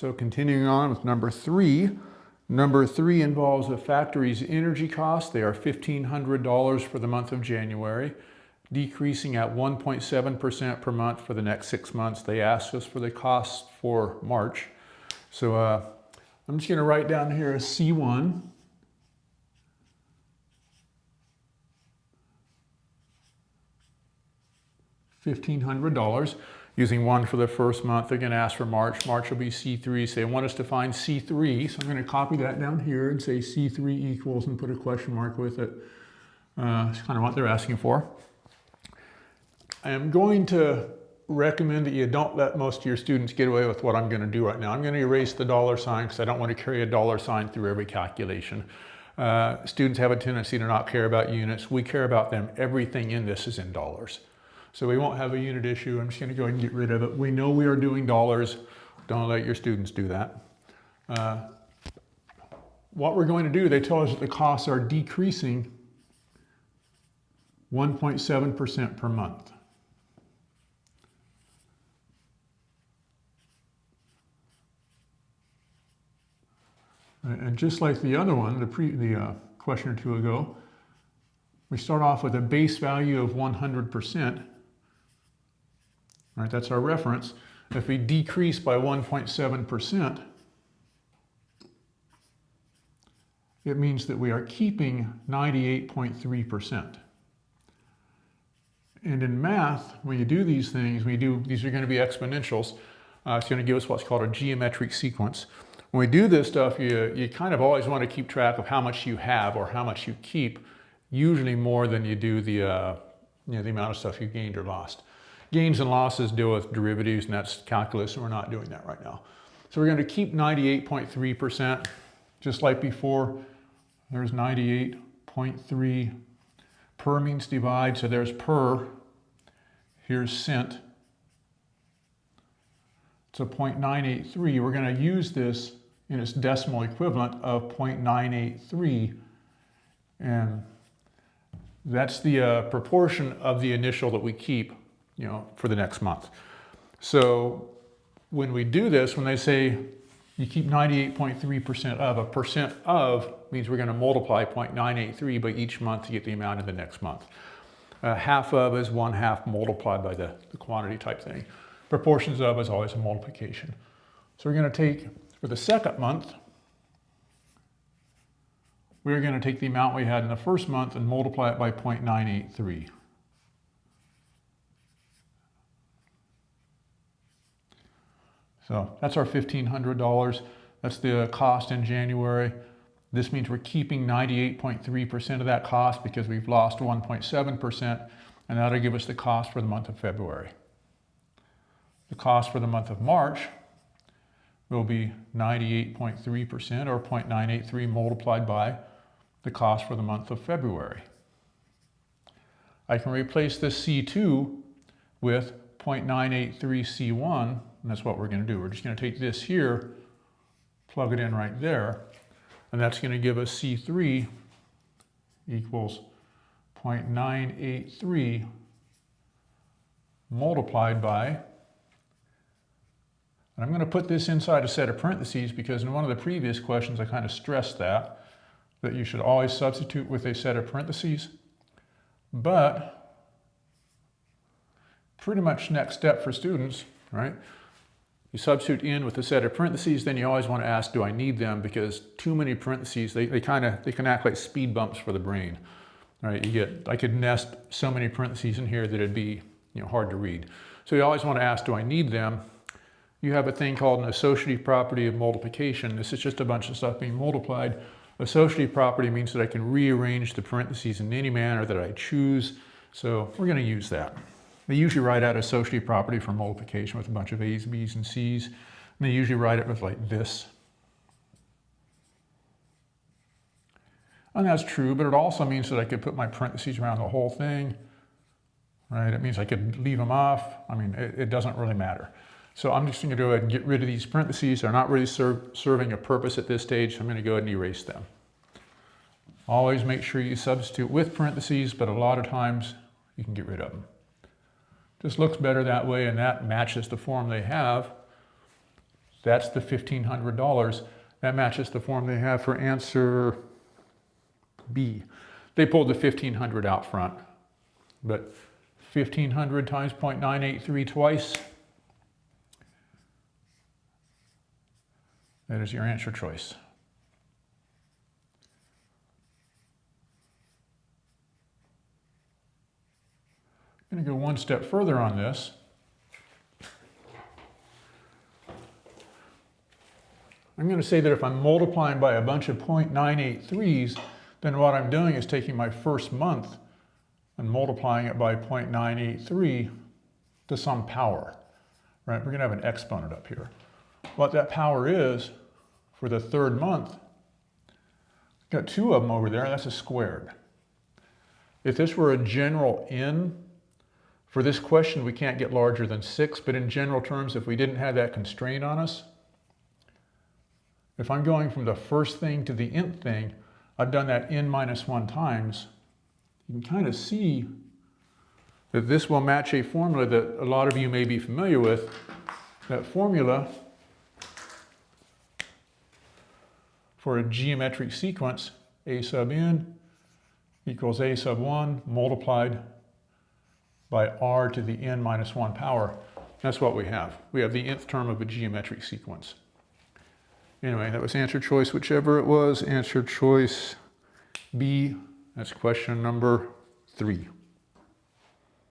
So continuing on with number 3. Number 3 involves the factory's energy costs. They are $1,500 for the month of January, decreasing at 1.7% per month for the next 6 months. They asked us for the costs for March. So I'm just going to write down here C1. $1,500. Using 1 for the first month, they're going to ask for March. March will be C3. So they want us to find C3. So I'm going to copy that down here and say C3 equals and put a question mark with it. It's kind of what they're asking for. I am going to recommend that you don't let most of your students get away with what I'm going to do right now. I'm going to erase the dollar sign because I don't want to carry a dollar sign through every calculation. Students have a tendency to not care about units. We care about them. Everything in this is in dollars. So we won't have a unit issue. I'm just going to go ahead and get rid of it. We know we are doing dollars. Don't let your students do that. What we're going to do, they tell us that the costs are decreasing 1.7% per month. And just like the other one, the question or two ago, we start off with a base value of 100%. All right, that's our reference. If we decrease by 1.7%, it means that we are keeping 98.3%. And in math, when you do these things, these are going to be exponentials. It's going to give us what's called a geometric sequence. When we do this stuff, you kind of always want to keep track of how much you have or how much you keep, usually more than you do the amount of stuff you gained or lost. Gains and losses deal with derivatives, and that's calculus, and we're not doing that right now. So we're going to keep 98.3%, just like before. There's 98.3. Per means divide, so there's per. Here's cent. So 0.983. We're going to use this in its decimal equivalent of 0.983, and that's the proportion of the initial that we keep, for the next month. So when we do this, when they say you keep 98.3% of, a percent of means we're going to multiply 0.983 by each month to get the amount in the next month. Half of is 1/2 multiplied by the quantity type thing. Proportions of is always a multiplication. So we're going to take, for the second month, we're going to take the amount we had in the first month and multiply it by 0.983. So that's our $1,500. That's the cost in January. This means we're keeping 98.3% of that cost because we've lost 1.7%, and that'll give us the cost for the month of February. The cost for the month of March will be 98.3% or 0.983 multiplied by the cost for the month of February. I can replace this C2 with 0.983 C1, and that's what we're going to do. We're just going to take this here, plug it in right there, and that's going to give us C3 equals 0.983 multiplied by, and I'm going to put this inside a set of parentheses because in one of the previous questions I kind of stressed that you should always substitute with a set of parentheses. But pretty much next step for students, right? You substitute in with a set of parentheses, then you always want to ask, do I need them? Because too many parentheses, they can act like speed bumps for the brain, right? I could nest so many parentheses in here that it'd be hard to read. So you always want to ask, do I need them? You have a thing called an associative property of multiplication. This is just a bunch of stuff being multiplied. Associative property means that I can rearrange the parentheses in any manner that I choose. So we're going to use that. They usually write out associative property for multiplication with a bunch of A's, B's, and C's. And they usually write it with like this. And that's true, but it also means that I could put my parentheses around the whole thing, right? It means I could leave them off. I mean, it doesn't really matter. So I'm just going to go ahead and get rid of these parentheses. They're not really serving a purpose at this stage, so I'm going to go ahead and erase them. Always make sure you substitute with parentheses, but a lot of times you can get rid of them. Just looks better that way, and that matches the form they have. That's the $1,500. That matches the form they have for answer B. They pulled the 1,500 out front, but 1,500 times 0.983 twice, that is your answer choice. I'm going to go one step further on this. I'm going to say that if I'm multiplying by a bunch of 0.983s, then what I'm doing is taking my first month and multiplying it by 0.983 to some power, right? We're going to have an exponent up here. What that power is for the third month, got two of them over there, that's a squared. If this were a general n, for this question we can't get larger than 6, but in general terms, if we didn't have that constraint on us, if I'm going from the first thing to the nth thing, I've done that n minus 1 times. You can kind of see that this will match a formula that a lot of you may be familiar with. That formula for a geometric sequence, a sub n equals a sub 1 multiplied by r to the n minus 1 power. That's what we have. We have the nth term of a geometric sequence. Anyway, that was answer choice, whichever it was. Answer choice B. That's question number 3.